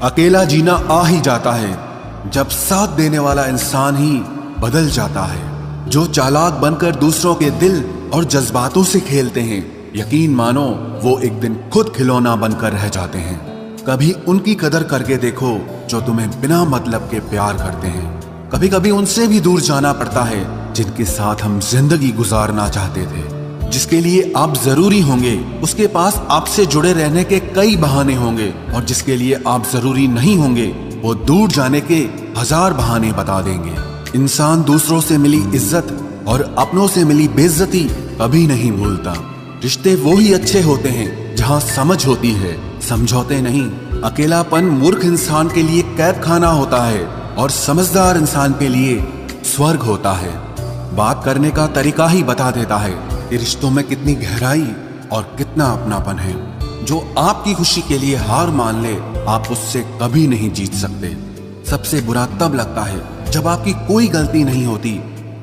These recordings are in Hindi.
अकेला जीना आ ही जाता है जब साथ देने वाला इंसान ही बदल जाता है। जो चालाक बनकर दूसरों के दिल और जज्बातों से खेलते हैं, यकीन मानो वो एक दिन खुद खिलौना बनकर रह जाते हैं। कभी उनकी कदर करके देखो जो तुम्हें बिना मतलब के प्यार करते हैं। कभी कभी उनसे भी दूर जाना पड़ता है जिनके साथ हम जिंदगी गुजारना चाहते थे। जिसके लिए आप जरूरी होंगे उसके पास आपसे जुड़े रहने के कई बहाने होंगे, और जिसके लिए आप जरूरी नहीं होंगे वो दूर जाने के 1000 बहाने बता देंगे। इंसान दूसरों से मिली इज्जत और अपनों से मिली बेइज्जती कभी नहीं भूलता। रिश्ते वो ही अच्छे होते हैं जहाँ समझ होती है, समझौते नहीं। अकेलापन मूर्ख इंसान के लिए कैद खाना होता है और समझदार इंसान के लिए स्वर्ग होता है। बात करने का तरीका ही बता देता है कि रिश्तों में कितनी गहराई और कितना अपनापन है। जो आपकी खुशी के लिए हार मान ले, आप उससे कभी नहीं जीत सकते। सबसे बुरा तब लगता है जब आपकी कोई गलती नहीं होती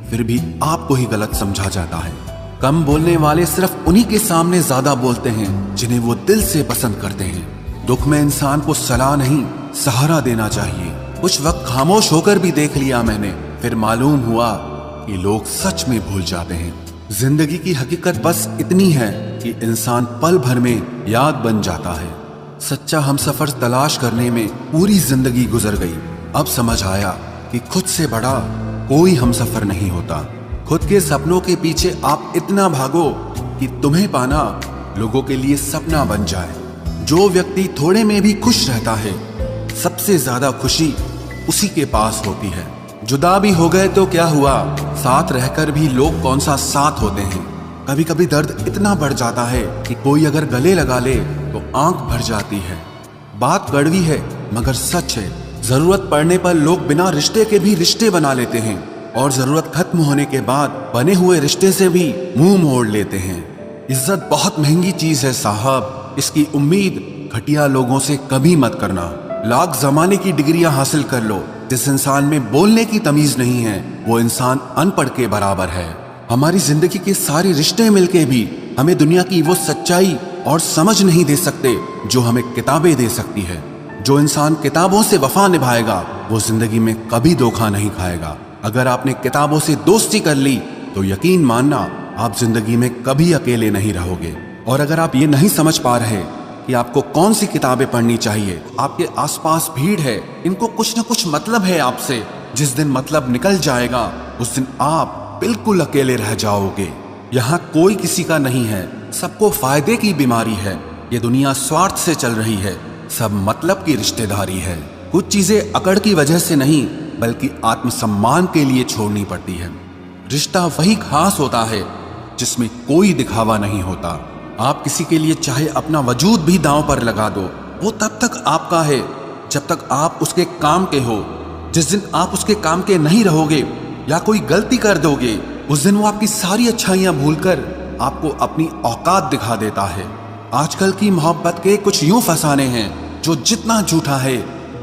फिर भी आपको ही गलत समझा जाता है। कम बोलने वाले सिर्फ उन्हीं के सामने ज्यादा बोलते हैं जिन्हें वो दिल से पसंद करते हैं। दुख में इंसान को सलाह नहीं, सहारा देना चाहिए। कुछ वक्त खामोश होकर भी देख लिया मैंने, फिर मालूम हुआ कि लोग सच में भूल जाते हैं। जिंदगी की हकीकत बस इतनी है कि इंसान पल भर में याद बन जाता है। सच्चा हमसफर तलाश करने में पूरी जिंदगी गुजर गई। अब समझ आया कि खुद से बड़ा कोई हमसफर नहीं होता। खुद के सपनों के पीछे आप इतना भागो कि तुम्हें पाना लोगों के लिए सपना बन जाए। जो व्यक्ति थोड़े में भी खुश रहता है, सबसे ज्यादा खुशी उसी के पास होती है। जुदा भी हो गए तो क्या हुआ, साथ रहकर भी लोग कौन सा साथ होते हैं। कभी कभी दर्द इतना बढ़ जाता है कि कोई अगर गले लगा ले तो आंख भर जाती है। बात कड़वी है मगर सच है। जरूरत पड़ने पर लोग बिना रिश्ते के भी रिश्ते बना लेते हैं, और जरूरत खत्म होने के बाद बने हुए रिश्ते से भी मुंह मोड़ लेते हैं। इज्जत बहुत महंगी चीज है साहब, इसकी उम्मीद घटिया लोगों से कभी मत करना। लाख जमाने की डिग्रियां हासिल कर लो, जिस इंसान में बोलने की तमीज नहीं है वो इंसान अनपढ़ के बराबर है। हमारी जिंदगी के सारे रिश्ते मिलके भी हमें दुनिया की वो सच्चाई और समझ नहीं दे सकते जो हमें किताबें दे सकती है। जो इंसान किताबों से वफा निभाएगा वो जिंदगी में कभी धोखा नहीं खाएगा। अगर आपने किताबों से दोस्ती कर ली तो यकीन मानना आप जिंदगी में कभी अकेले नहीं रहोगे। और अगर आप ये नहीं समझ पा रहे कि आपको कौन सी किताबें पढ़नी चाहिए, आपके आसपास भीड़ है, इनको कुछ न कुछ मतलब है आपसे। जिस दिन मतलब निकल जाएगा उस दिन आप बिल्कुल अकेले रह जाओगे। यहाँ कोई किसी का नहीं है, सबको फायदे की बीमारी है। ये दुनिया स्वार्थ से चल रही है, सब मतलब की रिश्तेदारी है। कुछ चीजें अकड़ की वजह से नहीं बल्कि आत्मसम्मान के लिए छोड़नी पड़ती है। रिश्ता वही खास होता है जिसमें कोई दिखावा नहीं होता। आप किसी के लिए चाहे अपना वजूद भी दांव पर लगा दो, वो तब तक आपका है जब तक आप उसके काम के हो। जिस दिन आप उसके काम के नहीं रहोगे या कोई गलती कर दोगे, उस दिन वो आपकी सारी अच्छाइयां भूलकर आपको अपनी औकात दिखा देता है। आजकल की मोहब्बत के कुछ यूं फसाने हैं जो जितना झूठा है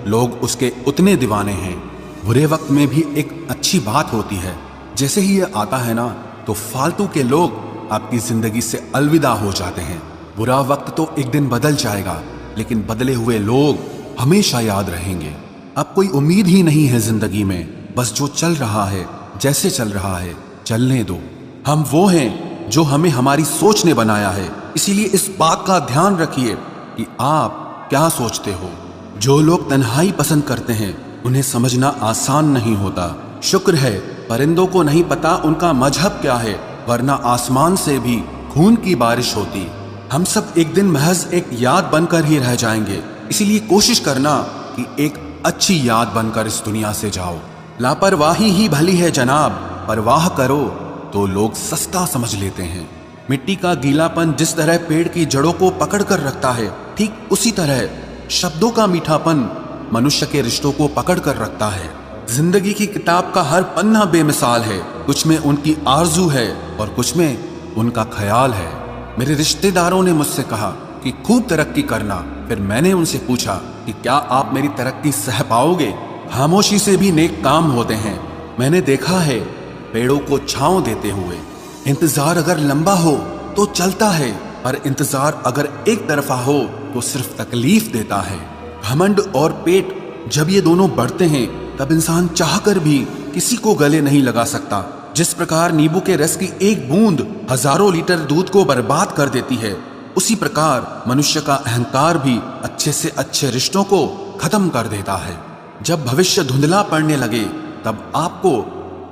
लोग उसके उतने दीवाने हैं। बुरे वक्त में भी एक अच्छी बात होती है, जैसे ही ये आता है ना तो फालतू के लोग आपकी जिंदगी से अलविदा हो जाते हैं। बुरा वक्त तो एक दिन बदल जाएगा, लेकिन बदले हुए लोग हमेशा याद रहेंगे। अब कोई उम्मीद ही नहीं है जिंदगी में, बस जो चल रहा है जैसे चल रहा है चलने दो। हम वो हैं जो हमें हमारी सोच ने बनाया है, इसीलिए इस बात का ध्यान रखिए कि आप क्या सोचते हो। जो लोग तन्हाई पसंद करते हैं उन्हें समझना आसान नहीं होता। शुक्र है परिंदों को नहीं पता उनका मजहब क्या है, वरना आसमान से भी खून की बारिश होती। हम सब एक दिन महज एक याद बनकर ही रह जाएंगे, इसीलिए कोशिश करना कि एक अच्छी याद बनकर इस दुनिया से जाओ। लापरवाही ही भली है जनाब, परवाह करो तो लोग सस्ता समझ लेते हैं। मिट्टी का गीलापन जिस तरह पेड़ की जड़ों को पकड़ कर रखता है, ठीक उसी तरह शब्दों का मीठापन मनुष्य के रिश्तों को पकड़ कर रखता है। जिंदगी की किताब का हर पन्ना बेमिसाल है, कुछ में उनकी आरजू है और कुछ में उनका ख्याल है। मेरे रिश्तेदारों ने मुझसे कहा कि खूब तरक्की करना, फिर मैंने उनसे पूछा कि क्या आप मेरी तरक्की सह पाओगे। खामोशी से भी नेक काम होते हैं, मैंने देखा है पेड़ों को छांव देते हुए। इंतजार अगर लंबा हो तो चलता है, और इंतजार अगर एक तरफा हो तो सिर्फ तकलीफ देता है। घमंड और पेट जब ये दोनों बढ़ते हैं तब इंसान चाहकर भी किसी को गले नहीं लगा सकता। जिस प्रकार नींबू के रस की एक बूंद हजारों लीटर दूध को बर्बाद कर देती है, उसी प्रकार मनुष्य का अहंकार भी अच्छे से अच्छे रिश्तों को खत्म कर देता है। जब भविष्य धुंधला पड़ने लगे तब आपको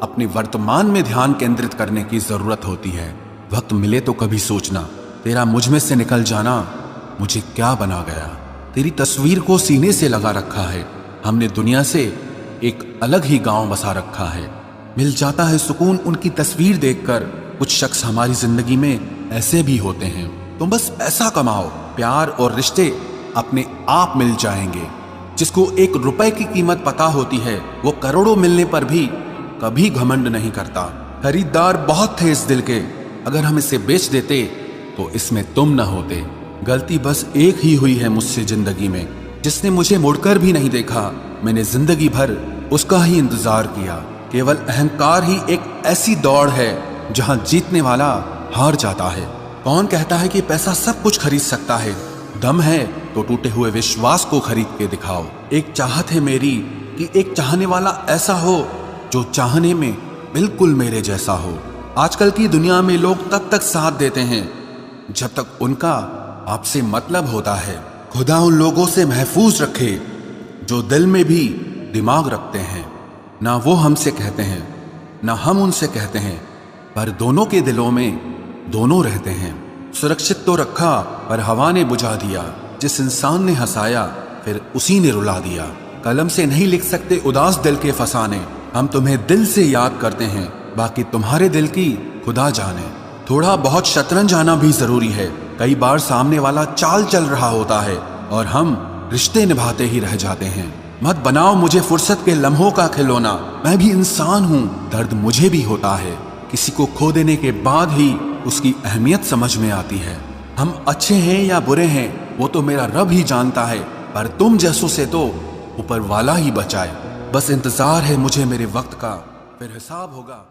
अपने वर्तमान में ध्यान केंद्रित करने की जरूरत होती है। वक्त मिले तो कभी सोचना, तेरा मुझ में से निकल जाना मुझे क्या बना गया। तेरी तस्वीर को सीने से लगा रखा है, हमने दुनिया से एक अलग ही गांव बसा रखा है। मिल जाता है सुकून उनकी तस्वीर देखकर। कुछ शख्स हमारी जिंदगी में ऐसे भी होते हैं। तुम बस पैसा कमाओ, प्यार और रिश्ते अपने आप मिल जाएंगे। जिसको 1 रुपए की कीमत पता होती है वो करोड़ों मिलने पर भी कभी घमंड नहीं करता। खरीदार बहुत थे इस दिल के, अगर हम इसे बेच देते तो इसमें तुम न होते। गलती बस एक ही हुई है मुझसे जिंदगी में, जिसने मुझे मुड़कर भी नहीं देखा। मैंने जिंदगी भर उसका ही इंतजार किया। केवल अहंकार ही एक ऐसी दौड़ है जहां जीतने वाला हार जाता है। कौन कहता है कि पैसा सब कुछ खरीद सकता है? दम है तो टूटे हुए विश्वास को खरीद के दिखाओ। एक चाहत है मेरी कि एक चाहने वाला ऐसा हो जो चाहने में बिल्कुल मेरे जैसा हो। आजकल की दुनिया में लोग तब तक साथ देते हैं जब तक उनका आपसे मतलब होता है। खुदा उन लोगों से महफूज रखे जो दिल में भी दिमाग रखते हैं। ना वो हमसे कहते हैं ना हम उनसे कहते हैं, पर दोनों के दिलों में दोनों रहते हैं। सुरक्षित तो रखा पर हवा ने बुझा दिया। जिस इंसान ने हंसाया फिर उसी ने रुला दिया। कलम से नहीं लिख सकते उदास दिल के फसाने। हम तुम्हें दिल से याद करते हैं, बाकी तुम्हारे दिल की खुदा जाने। थोड़ा बहुत शतरंज आना भी जरूरी है। कई बार सामने वाला चाल चल रहा होता है और हम रिश्ते निभाते ही रह जाते हैं। मत बनाओ मुझे फुर्सत के लम्हों का खिलौना। मैं भी इंसान हूँ, दर्द मुझे भी होता है। किसी को खो देने के बाद ही उसकी अहमियत समझ में आती है। हम अच्छे हैं या बुरे हैं वो तो मेरा रब ही जानता है, पर तुम जैसों से तो ऊपर वाला ही बचाए। बस इंतजार है मुझे मेरे वक्त का, फिर हिसाब होगा।